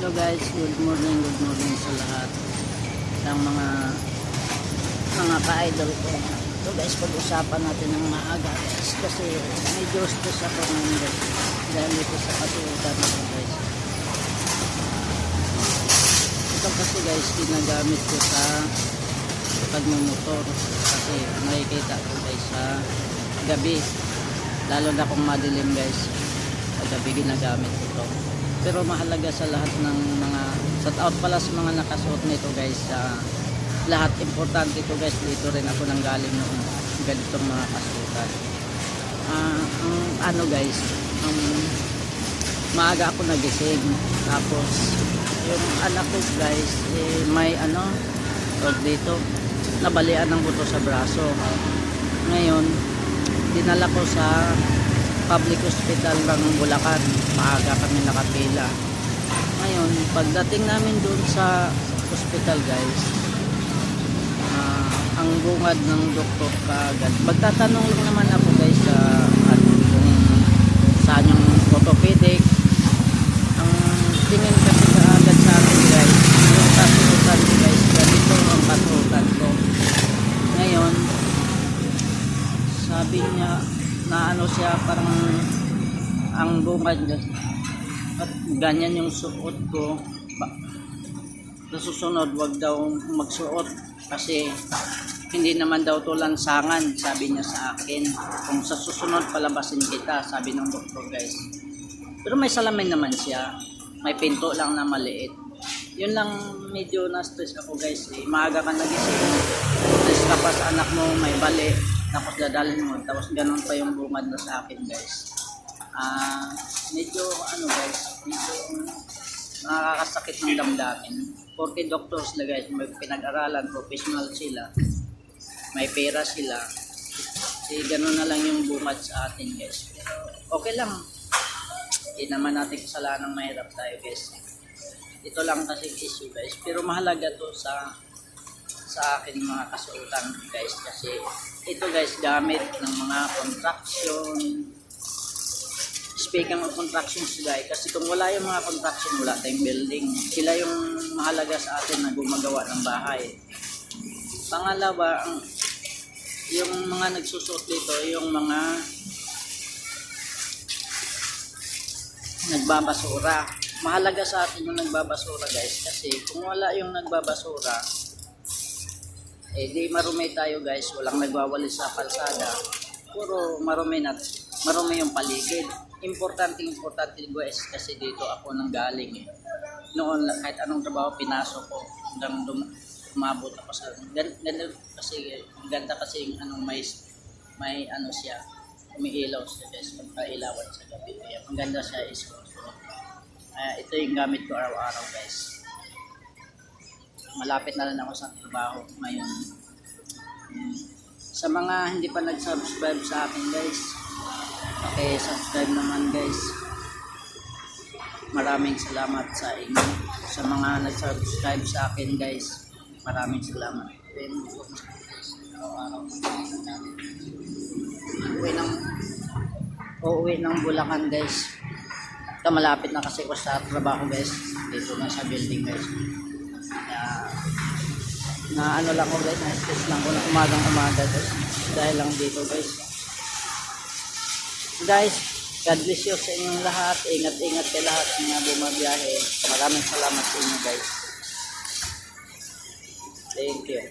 Hello guys, good morning sa lahat ng mga ka-idol ko. So guys, pag-usapan natin ng maaga guys, kasi medyo stress ako ngayon guys dahil dito sa kasuotan ako guys. Ito kasi guys, ginagamit ko sa pagmumotor kasi nakikita ko guys sa gabi, lalo na kung madilim guys, sa gabi ginagamit ko ito. Pero mahalaga sa lahat ng mga shout out pala sa mga nakasuot nito guys, lahat importante ito guys. Dito rin ako nanggaling ng ganitong mga kasuotan. Ano guys, maaga ako nagising, tapos yung anak ko guys may dito nabalian ng buto sa braso. Ngayon dinala ko sa public hospital ng Bulacan. Maaga kami nakapila. Ngayon pagdating namin doon sa hospital guys, ang bungad ng doktor kaagad, magtatanong lang naman ako guys sa kung saan yung orthopedic. Ang tingin kasi kaagad sa akin guys, yung kasuotan ko guys, ganito ang kasuotan ko. Ngayon sabi niya na siya, parang ang bungad niya at ganyan yung suot ko. Sa susunod wag daw magsuot kasi hindi naman daw to lansangan, sabi niya sa akin. Kung sa susunod palabasin kita, sabi ng doktor guys. Pero may salamin naman siya, may pinto lang na maliit. Yun lang, medyo na-stress ako guys. Maaga ka nagising, stress ka pa sa anak mo, may bali, tapos dadalhin mo, tapos ganun pa yung bungad na sa akin guys. Medyo guys, medyo nakakasakit ng damdamin. 40 doctors na guys, may pinag-aralan, professional sila, may pera sila, ganun na lang yung bungad sa atin guys. Pero okay lang, hindi naman natin kasalanan ng mahirap tayo guys. Ito lang kasi issue guys, pero mahalaga to sa akin mga kasuotan guys, kasi ito guys gamit ng mga contraction. Speaking of contractions guys, kasi kung wala yung mga contraction, wala tayong building. Sila yung mahalaga sa atin na gumagawa ng bahay. Pangalawa, yung mga nagsusuot dito, yung mga nagbabasura. Mahalaga sa atin yung nagbabasura guys, kasi kung wala yung nagbabasura, di marumi tayo guys. Walang nagwawalis sa kalsada, puro marumi yung paligid. Importante guys, kasi dito ako nanggaling noon. Kahit anong trabaho pinasok ko hanggang umabot ako sa ganda kasi ganda kasi may siya, umiilaw siya guys, pagkailawan sa gabi. Kaya ang ganda siya is ito yung gamit ko araw-araw guys. Malapit na rin ako sa trabaho ngayon. Sa mga hindi pa nag-subscribe sa akin guys, okay, subscribe naman guys. Maraming salamat sa inyo. Sa mga nag-subscribe sa akin guys, maraming salamat. Araw-araw uuwi ng Bulacan guys. Ito malapit na kasi ko sa trabaho guys, dito na sa building guys. Kaya lang ko guys, na-stress lang ko na umaga guys dahil lang dito guys. Guys, God bless you sa inyong lahat. Ingat-ingat kayo lahat mga bumabiyahe. Maraming salamat sa inyo guys. Thank you.